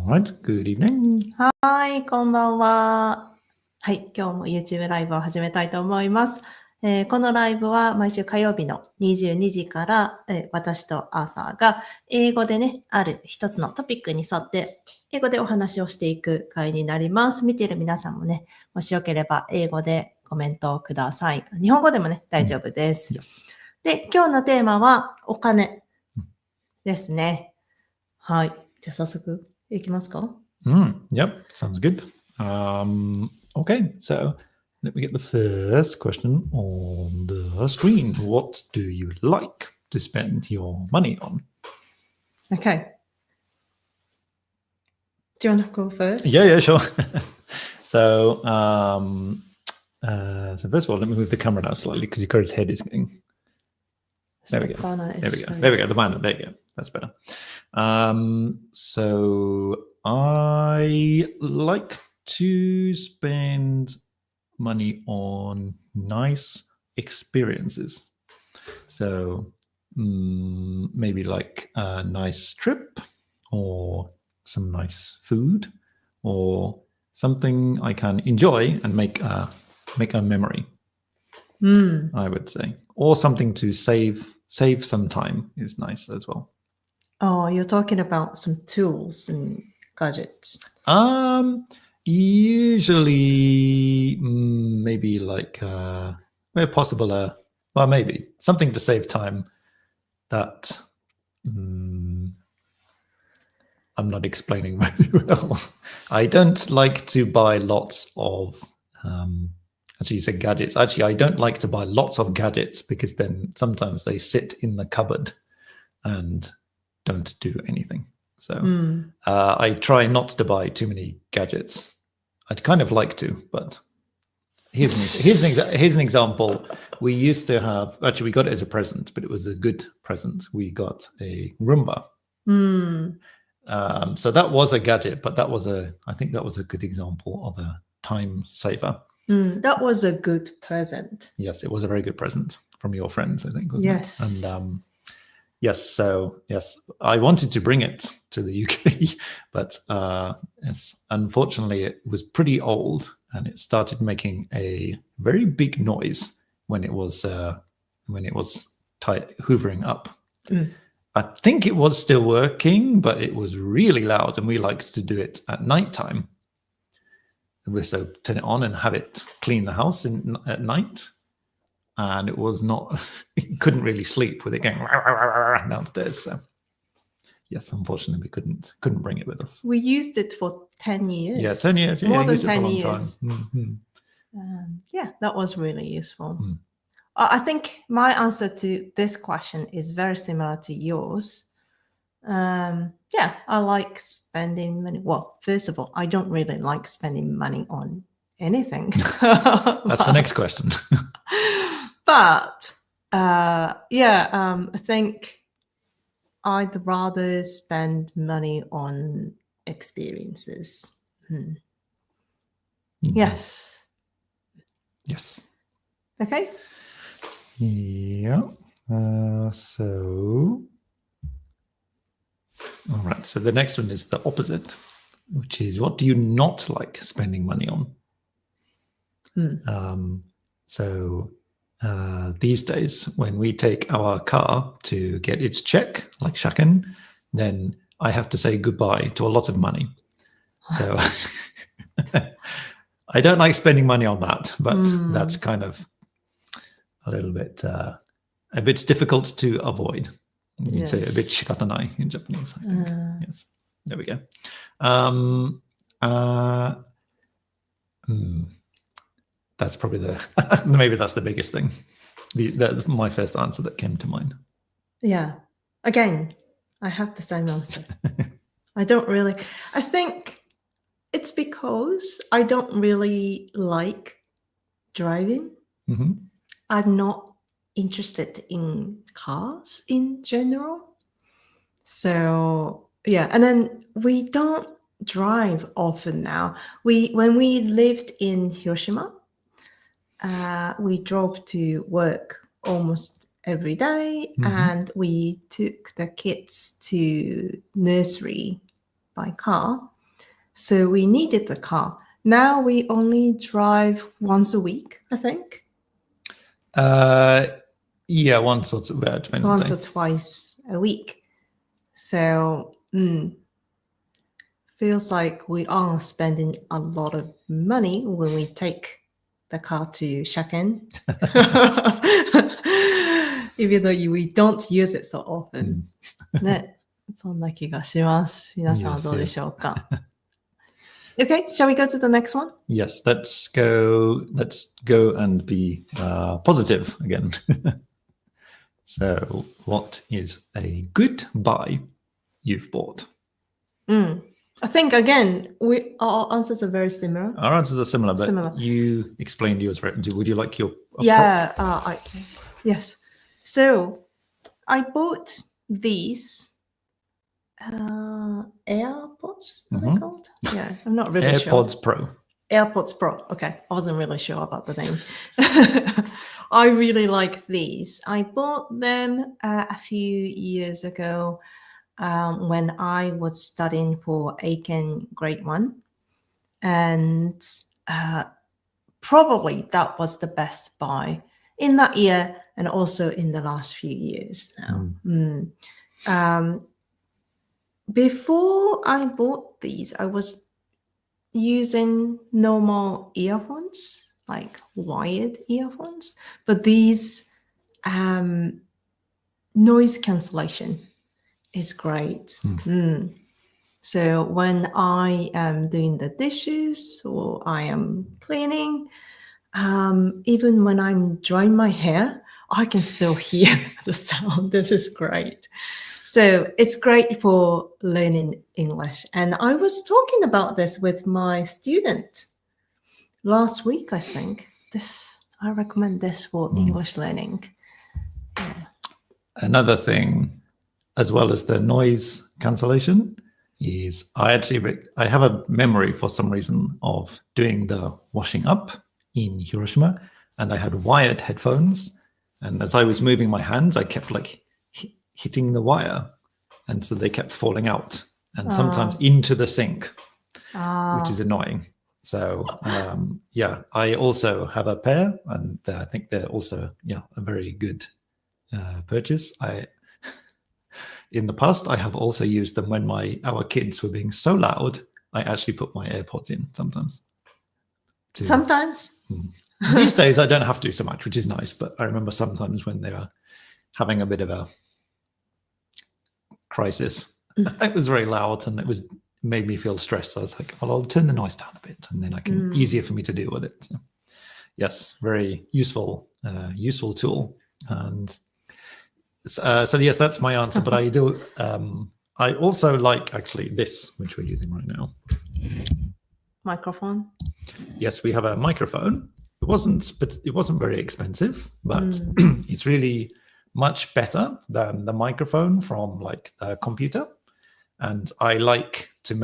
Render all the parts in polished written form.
Alright, good evening. はい、こんばんは。はい、今日も YouTube ライブを始めたいと思います。このライブは毎週火曜日の22時から、私とアーサーが英語でね、ある一つのトピックに沿って英語でお話をしていく回になります。見ている皆さんもね、もしよければ英語でコメントをください。日本語でもね、大丈夫です。Yes. で、今日のテーマはお金ですね。はい。じゃあ早速いきますか？ Yep, sounds good. Okay, so let me get the first question on the screen. What do you like to spend your money on? Okay. Do you want to go first? Yeah, sure. So first of all, let me move the camera down slightly because Yukari's head is getting... There we go. The banner. There you go. That's better. So I like to spend money on nice experiences. So maybe like a nice trip or some nice food or something I can enjoy and make a memory, I would say. Or something to save some time is nice as well. Oh, you're talking about some tools and gadgets. Usually maybe like where possible, well, maybe something to save time that I'm not explaining very well. I don't like to buy lots of actually you said gadgets. Actually, I don't like to buy lots of gadgets because then sometimes they sit in the cupboard and don't do anything. So I try not to buy too many gadgets. I'd kind of like to, but here's an example. We used to have, actually we got it as a present, but it was a good present. We got a Roomba. So that was a gadget, but I think that was a good example of a time saver. That was a good present. Yes, it was a very good present from your friends, I think, wasn't Yes. it? And yes, I wanted to bring it to the UK, but unfortunately it was pretty old and it started making a very big noise when it was hoovering up. I think it was still working, but it was really loud and we liked to do it at nighttime. So turn it on and have it clean the house at night. And it was not, it couldn't really sleep with it going downstairs. So yes, unfortunately we couldn't bring it with us. We used it for 10 years. Yeah, 10 years. Yeah, More than used 10 it for a years. long time. Yeah, that was really useful. I think my answer to this question is very similar to yours. Yeah, I like spending money. Well, first of all, I don't really like spending money on anything. That's the next question. But I think I'd rather spend money on experiences. Yes. Yes. Okay. Yeah. All right. So the next one is the opposite, which is what do you not like spending money on? These days, when we take our car to get its check, like Shaken, then I have to say goodbye to a lot of money. So I don't like spending money on that, but that's kind of a little bit difficult to avoid. You'd say a bit shikatanai in Japanese, I think. Yes. There we go. That's probably maybe that's the biggest thing. My first answer that came to mind. Yeah. Again, I have the same answer. I think it's because I don't really like driving. I'm not interested in cars in general. So yeah, and then we don't drive often now. When we lived in Hiroshima, we drove to work almost every day, and we took the kids to nursery by car. So we needed the car. Now we only drive once a week, I think. Yeah, once or two, depends. Once or twice a week. So feels like we are spending a lot of money when we take the car to check-in. Even though we don't use it so often. ね、そんな気がします。皆さんはどうでしょうか。Okay, shall we go to the next one? Yes, let's go and be positive again. So, what is a good buy you've bought? I think again, our answers are very similar. Our answers are similar, but Similar. you explained yours. Would you like your? Yes. So, I bought these AirPods. What are they called? Yeah, I'm not really sure. AirPods Pro. AirPods Pro. Okay, I wasn't really sure about the name. I really like these. I bought them a few years ago when I was studying for Aiken Grade 1. And probably that was the best buy in that year and also in the last few years now. Before I bought these, I was using normal earphones, like wired earphones, but these noise cancellation is great. So when I am doing the dishes or I am cleaning, even when I'm drying my hair, I can still hear the sound. This is great. So it's great for learning English. And I was talking about this with my student last week, I think. I recommend this for English learning. Yeah. Another thing, as well as the noise cancellation, is I have a memory for some reason of doing the washing up in Hiroshima, and I had wired headphones, and as I was moving my hands, I kept hitting the wire, and so they kept falling out and sometimes into the sink, which is annoying. So I also have a pair, and I think they're also a very good purchase. In the past, I have also used them when our kids were being so loud. I actually put my AirPods in sometimes. Sometimes? These days, I don't have to so much, which is nice. But I remember sometimes when they were having a bit of a crisis, it was very loud and it made me feel stressed. So I was like, well, I'll turn the noise down a bit, and then I can easier for me to deal with it. So, yes, very useful tool. And so yes, that's my answer. But I do. I also like actually this, which we're using right now. Microphone. Yes, we have a microphone. It wasn't very expensive, but it's really much better than the microphone from the computer. And I like to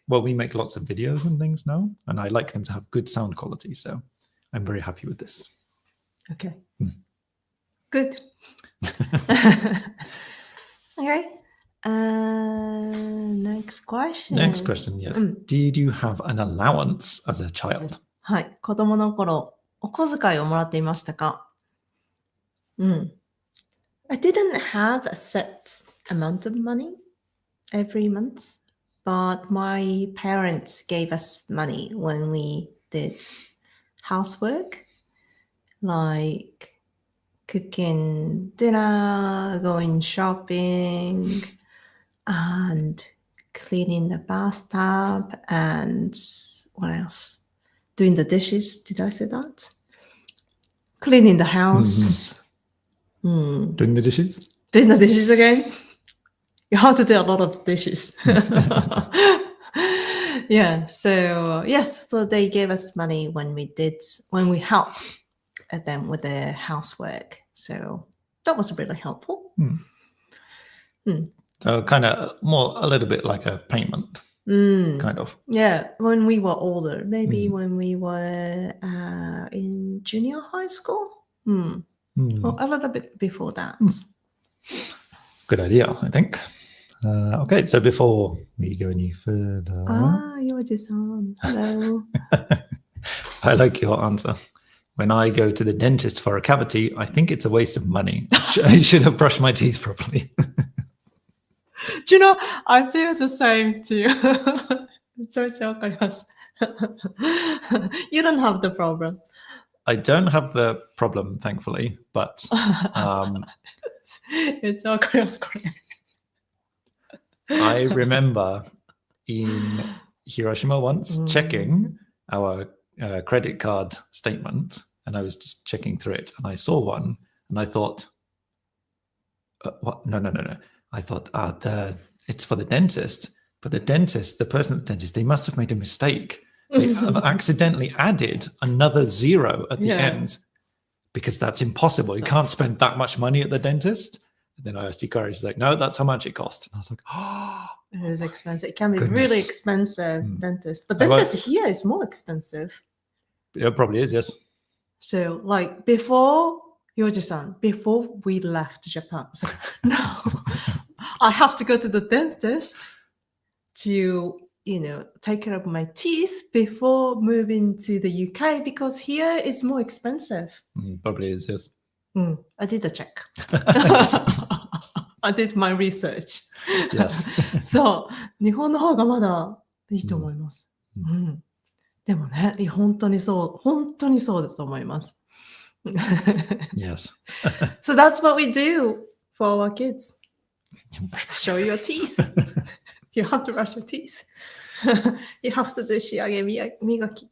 we make lots of videos and things now, and I like them to have good sound quality. So I'm very happy with this. Okay. Good. Okay. Next question. Yes. Did you have an allowance as a child? はい。子供の頃、お小遣いをもらっていましたか？I didn't have a set amount of money every month, but my parents gave us money when we did housework, like cooking dinner, going shopping, and cleaning the bathtub, and what else? Doing the dishes. Did I say that? Cleaning the house. Doing the dishes? Doing the dishes again? You have to do a lot of dishes. Yeah, so yes, so they gave us money when we helped them with their housework. So that was really helpful. So kind of a little bit like a payment, kind of. Yeah, when we were older, maybe when we were in junior high school. Or a little bit before that. Good idea, I think. Okay, so before we go any further, Yoji-san. Hello. I like your answer. When I go to the dentist for a cavity, I think it's a waste of money. I should have brushed my teeth properly. Do you know, I feel the same too. めちゃめちゃわかります。You don't have the problem. I don't have the problem, thankfully, but めっちゃわかります、これ。I remember in Hiroshima once checking our credit card statement, and I was just checking through it, and I saw one, and I thought, what? No. I thought, it's for the dentist. But the person at the dentist, they must have made a mistake. They have accidentally added another zero at the end, because that's impossible. You can't spend that much money at the dentist. And then I asked Hikari, she's like, no, that's how much it cost. And I was like, oh. It is expensive. It can be really expensive, dentist. But dentist here is more expensive. It probably is, yes. So, like, before Yoji-san, before we left Japan, I was like, no, I have to go to the dentist to, take care of my teeth before moving to the UK because here it's more expensive. Probably is, yes. I did a check. I did my research. Yes. そう、日本の方がまだいいと思います。でもね、本当にそうだと思います。Yes. So that's what we do for our kids. Show your teeth. You have to brush your teeth. You have to do 仕上げ磨き.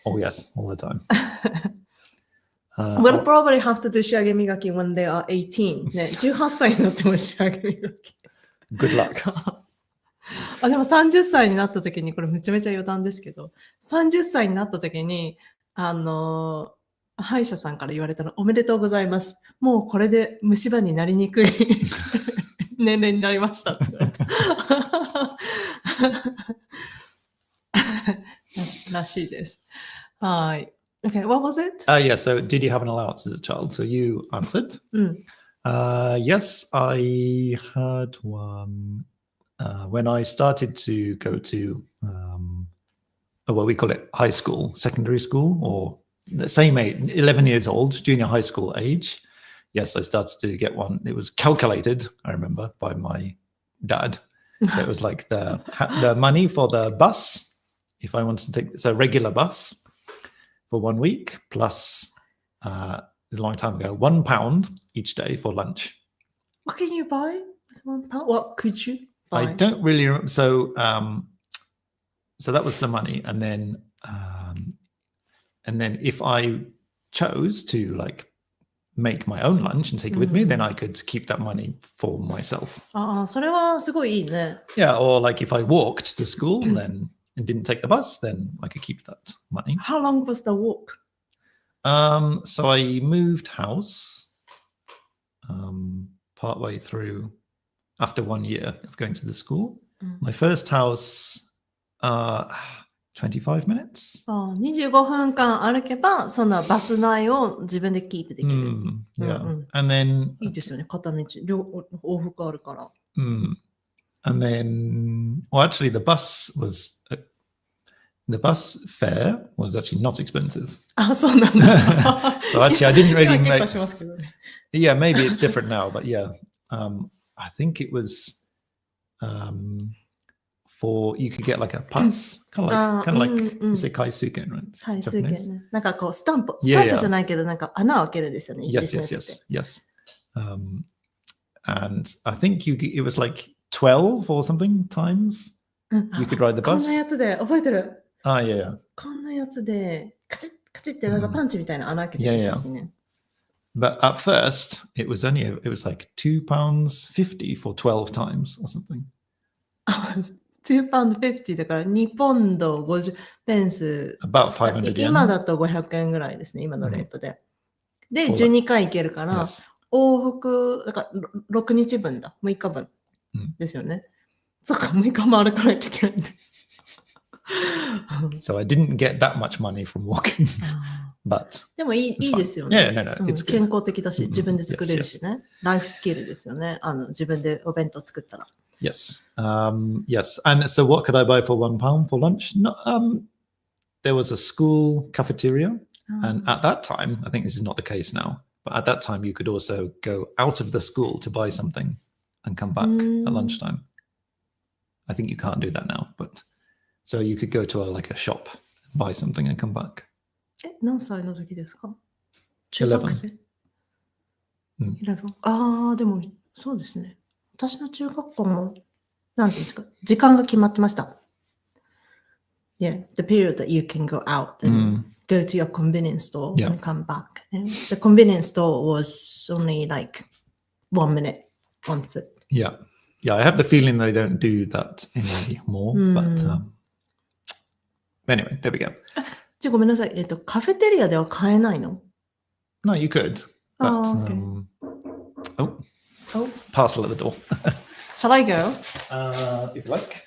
Oh, yes, all the time. We'll probably have to do 仕上げ磨き when they are 18. ね、18歳になっても仕上げ磨き。Good luck. でも30歳になった時に、これめちゃめちゃ余談ですけど、30歳になった時に、歯医者さんから言われたの、おめでとうございます。もうこれで虫歯になりにくい年齢になりましたって言われた。らしいです。はい。Okay, what was it? Yeah, so did you have an allowance as a child? So you answered. Yes, I had one when I started to go to, we call it high school, secondary school, or the same age, 11 years old, junior high school age. Yes, I started to get one. It was calculated, I remember, by my dad. So it was like the money for the bus, if I wanted to take a regular bus for 1 week, plus a long time ago, £1 each day for lunch. What can you buy with £1? What could you buy? I don't really remember. So that was the money, and then if I chose to make my own lunch and take it with me, then I could keep that money for myself. それはすごいいいね。Yeah, or if I walked to school then and didn't take the bus, then I could keep that money. How long was the walk? So I moved house partway through after 1 year of going to the school. My first house, 25 minutes. 25分間歩けば、そのバス内を自分でキープできる。Yeah. And then いいですよね、片道。往復あるから。And then, actually, the bus fare was actually not expensive. そうなんだ。So actually, I didn't really 結構しますけどね。Yeah, maybe it's different now, but yeah, I think it was you could get a pass, kind of like you say 回数券, right? 回数券ね。なんかこうスタンプじゃないけど、なんか穴を開けるんですよね。Yes. And I think it was 12 or something times you could ride the bus. こんなやつで、覚えてる。Yeah. こんなやつで、カチッカチッってなんかパンチみたいな穴開けてるんですね。But at first, it was £2.50 for 12 times or something. 2£50 だから2ポンド50ペンス。About 500 yen. 今だと500円ぐらいですね、今のレートで。で、12回行けるから、往復、だから6日分だ、6日分ですよね。そっか、6日も歩かないといけないんだ。So I didn't get that much money from walking. But でもいいですよね。健康的だし、自分で作れるしね。ライフスキルですよね。自分でお弁当作ったら。Yes. Yes. And so what could I buy for £1 for lunch? No, there was a school cafeteria. And at that time, I think this is not the case now, but at that time, you could also go out of the school to buy something and come back at lunchtime. I think you can't do that now, but so you could go to like a shop, buy something and come back. 何歳の時ですか？中学生。11。ああ、でもそうですね。私の中学校もなんていうんですか、時間が決まってました。Yeah, the period that you can go out and go to your convenience store and come back. And the convenience store was only like 1 minute on foot. Yeah. Yeah, I have the feeling they don't do that anymore. But anyway, there we go. ごめんなさい。カフェテリアでは買えないの？ No, you could. But, parcel at the door. Shall I go? If you like.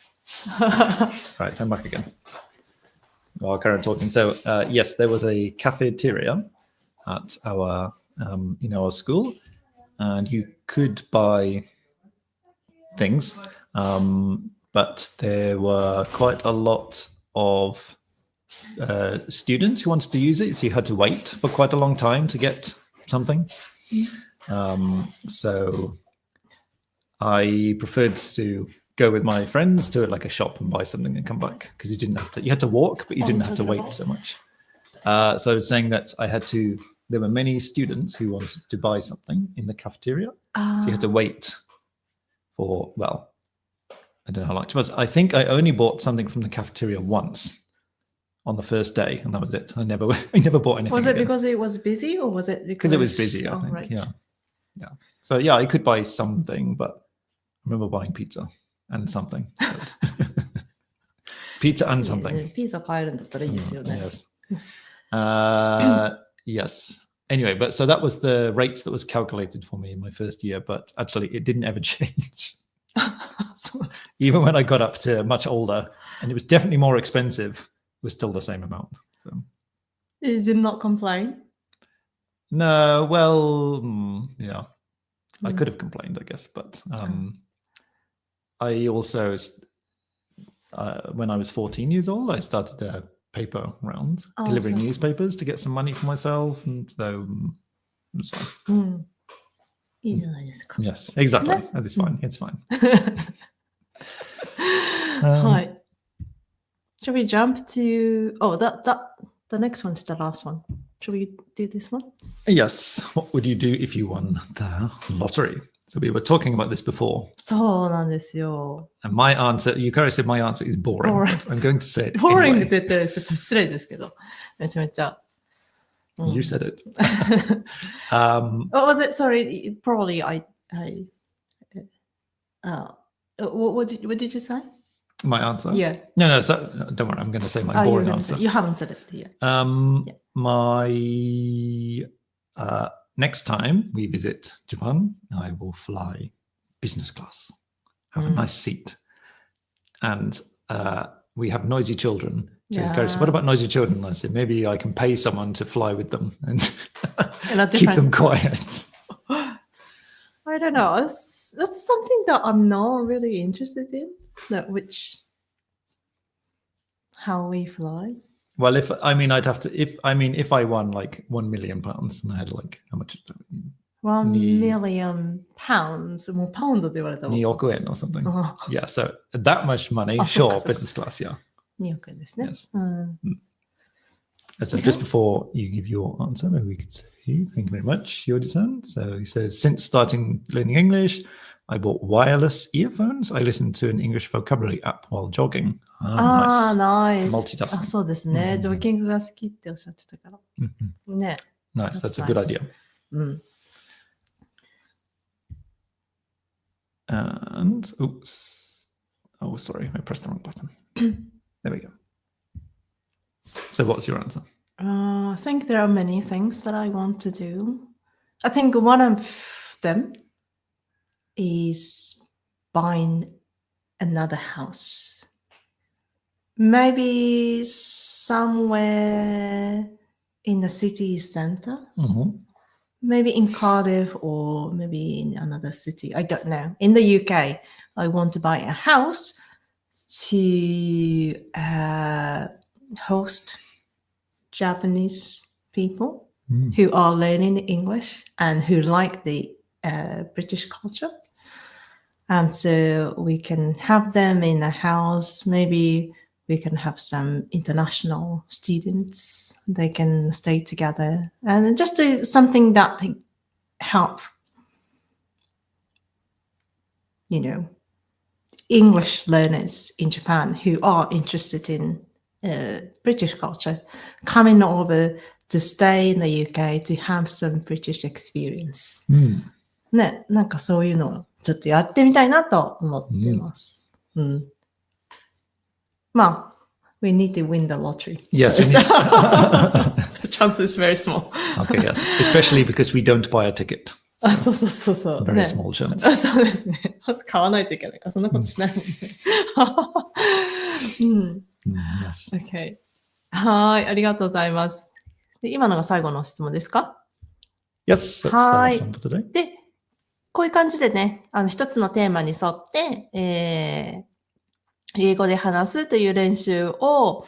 Right, I'm back again. I'll carry on talking. So, yes, there was a cafeteria at our, our school, and you could buy things, but there were quite a lot of students who wanted to use it, so you had to wait for quite a long time to get something. So I preferred to go with my friends to like a shop and buy something and come back, because you had to walk, but you didn't have to wait so much. So I was saying that there were many students who wanted to buy something in the cafeteria, so you had to wait for, well, I don't know how long it was. I think I only bought something from the cafeteria once on the first day, and that was it. I never bought anything. Was it again. Because it was busy, or was it because it was busy? I think. Right. Yeah. So yeah, I could buy something, but I remember buying pizza and something. Pizza and something. ピザ買えるんだったらいいですよね。Yes. Yes. Anyway, but so that was the rate that was calculated for me in my first year, but actually it didn't ever change. So even when I got up to much older, and it was definitely more expensive, it was still the same amount. So You did not complain? No, well, yeah. I could have complained, I guess, but I also, when I was 14 years old, I started a paper round, delivering newspapers to get some money for myself, and so it was fine. いいじゃないですか。Yes, exactly. It's fine. It's fine. はい。Shall we jump to? The next one's the last one. Shall we do this one? Yes. What would you do if you won the lottery? So we were talking about this before. そうなんですよ。And my answer, you currently said my answer is boring. But I'm going to say it boring anyway. って言ったらちょっと失礼ですけど、めちゃめちゃ。You said it. What was it? Sorry, probably what did you say? My answer? Yeah. No, so don't worry, I'm going to say my boring answer. You haven't said it yet. My next time we visit Japan, I will fly business class, have a nice seat. And we have noisy children. So Carrie said, what about noisy children? I said, maybe I can pay someone to fly with them and keep them quiet. I don't know. That's something that I'm not really interested in. How we fly. Well, if I won like £1 million and I had like, how much is that? 1 million pounds. もうパウンドで言われたわ。2億円 or something. Yeah, so that much money, sure, business class, yeah. 2億円ですね。Yes. So just before you give your answer, maybe we could say, thank you very much, Yoji-san. So he says, since starting learning English, I bought wireless earphones. I listened to an English vocabulary app while jogging. Nice. Multitasking. そうですね。ジョギングが好きっておっしゃってたから。ね。Nice. That's a good idea. And sorry, I pressed the wrong button. There we go. So what's your answer? I think there are many things that I want to do. I think one of them is buying another house. Maybe somewhere in the city center. Maybe in Cardiff or maybe in another city. I don't know. In the UK, I want to buy a house to host Japanese people who are learning English and who like the British culture. So we can have them in a house. Maybe we can have some international students. They can stay together and just do something that help, English learners in Japan who are interested in British culture coming over to stay in the UK to have some British experience. ね、なんかそういうのをちょっとやってみたいなと思ってます。まあ、we need to win the lottery. Yes, we need to. The chance is very small. Okay, yes. Especially because we don't buy a ticket. あ、そうそうそうそう。 Very ね small chance. あ、そうですね。まず買わないといけないから、そんなことしないもんね。Yes. Okay. はい、ありがとうございます。で、今のが最後の質問ですか？ Yes, that's the last one for today. で、こういう感じでね、一つのテーマに沿って、英語で話すという練習を、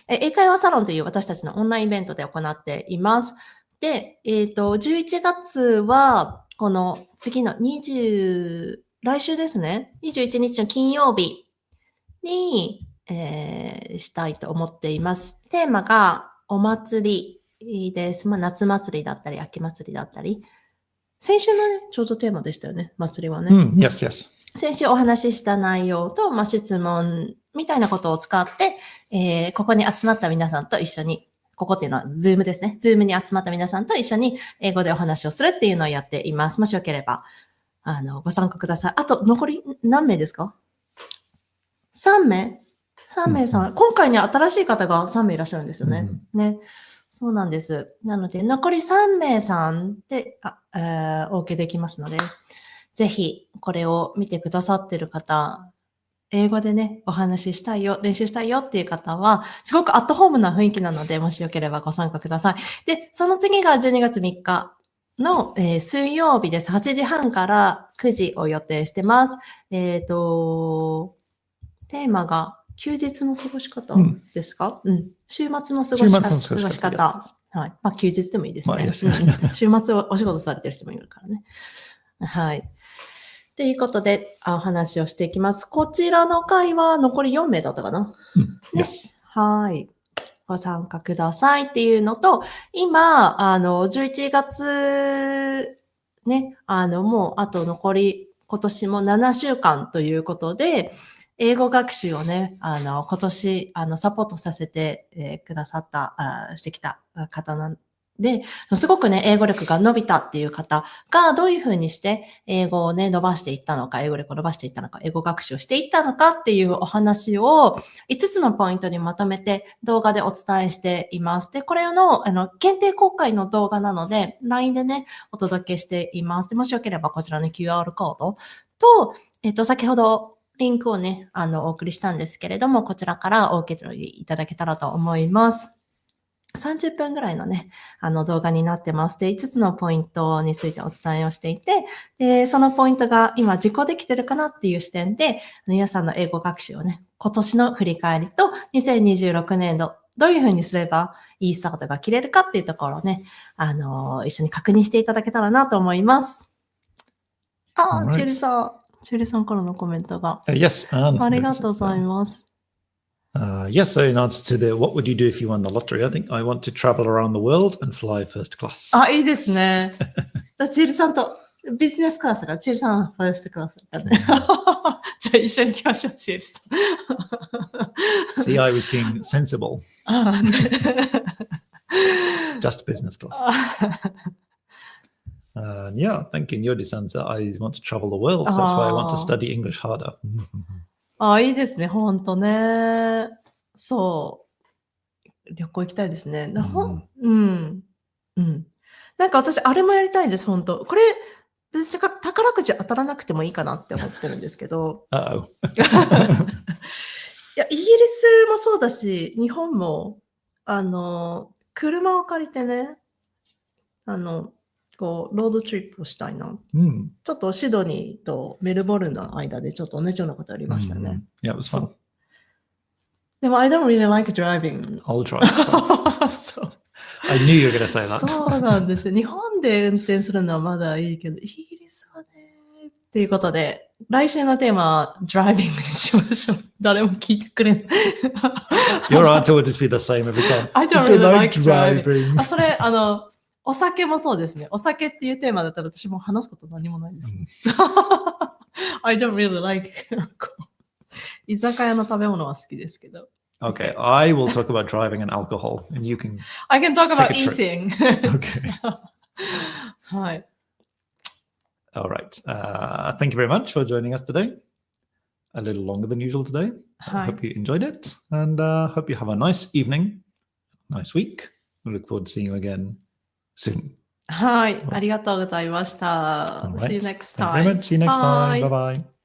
英会話サロンという私たちのオンラインイベントで行っています。で、11月は、この次の来週ですね、21日の金曜日に、したいと思っています。テーマがお祭りです。まあ、夏祭りだったり、秋祭りだったり。先週のね、ちょうどテーマでしたよね、祭りはね。Yes, yes. 先週お話しした内容と、まあ、質問みたいなことを使って、ここに集まった皆さんと一緒に、ここっていうのはズームですね。ズームに集まった皆さんと一緒に英語でお話をするっていうのをやっています。もしよければ、ご参加ください。あと、残り何名ですか？ 3 名 ?3 名さん。今回に新しい方が3名いらっしゃるんですよね。ね。そうなんです。なので、残り3名さんで、お受けできますので、ぜひ、これを見てくださっている方、英語でね、お話ししたいよ、練習したいよっていう方は、すごくアットホームな雰囲気なので、もしよければご参加ください。で、その次が12月3日の、水曜日です。8時半から9時を予定してます。テーマが休日の過ごし方ですか？週末の過ごし方。はい。まあ、休日でもいいですね。週末お仕事されてる人もいるからね。はい。ということで、お話をしていきます。こちらの回は残り4名だったかな？Yes. はい。ご参加くださいっていうのと、今、11月、ね、もう、あと残り、今年も7週間ということで、英語学習をね、今年、サポートさせて、くださった、してきた方なんで、すごくね、英語力が伸びたっていう方がどういうふうにして英語をね、伸ばしていったのか、英語力を伸ばしていったのか、英語学習をしていったのかっていうお話を5つのポイントにまとめて動画でお伝えしています。で、これの、限定公開の動画なので、LINE でね、お届けしています。で、もしよければこちらの QR コードと、先ほどリンクをね、お送りしたんですけれども、こちらからお受け取りいただけたらと思います。30分ぐらいのね、動画になってます。で、5つのポイントについてお伝えをしていて、で、そのポイントが今実行できてるかなっていう視点で、皆さんの英語学習をね、今年の振り返りと、2026年度、どういうふうにすればいいスタートが切れるかっていうところをね、一緒に確認していただけたらなと思います。チェルさんからのコメントが。Yes, ありがとうございます。Yes, so in answer to the what would you do if you won the lottery, I think I want to travel around the world and fly first class. いいですね。チェルさんとビジネスクラスが、チェルさんはファーストクラスだね。じゃあ一緒に行きましょう、チェルさん。See, I was being sensible. Just business class. Yeah, thank you, Yodi-san. I want to travel the world, so that's why I want to study English harder. いいですね、ほんとね。そう。旅行行きたいですね。なんか私、あれもやりたいんです、ほんと。これ、別に宝くじ当たらなくてもいいかなって思ってるんですけど。いや、イギリスもそうだし、日本も、車を借りてね、こう、ロードトリップをしたいな。Mm. ちょっとシドニーとメルボルンの間でちょっと同じようなことありましたね。Yeah, it was fun. でも、I don't really like driving. I'll drive. So. そう I knew you were going to say that. そうなんですよ。日本で運転するのはまだいいけど、イギリスはね。ということで、来週のテーマはドライビングにしましょう。誰も聞いてくれない。Your answer would just be the same every time. I don't really like driving. あ、それ、お酒もそうですね。お酒っていうテーマだったら私も話すこと何もないです、ね。I don't really like 居酒屋の食べ物は好きですけど。Okay, I will talk about driving and alcohol, and you can. I can talk about Take a trip. eating. Okay. はい。All right. Thank you very much for joining us today. A little longer than usual today. I hope you enjoyed it, and hope you have a nice evening, nice week. We look forward to seeing you again soon. はい。ありがとうございました。All See you right. next Thank you very time. much. See you next time. Bye. Bye bye.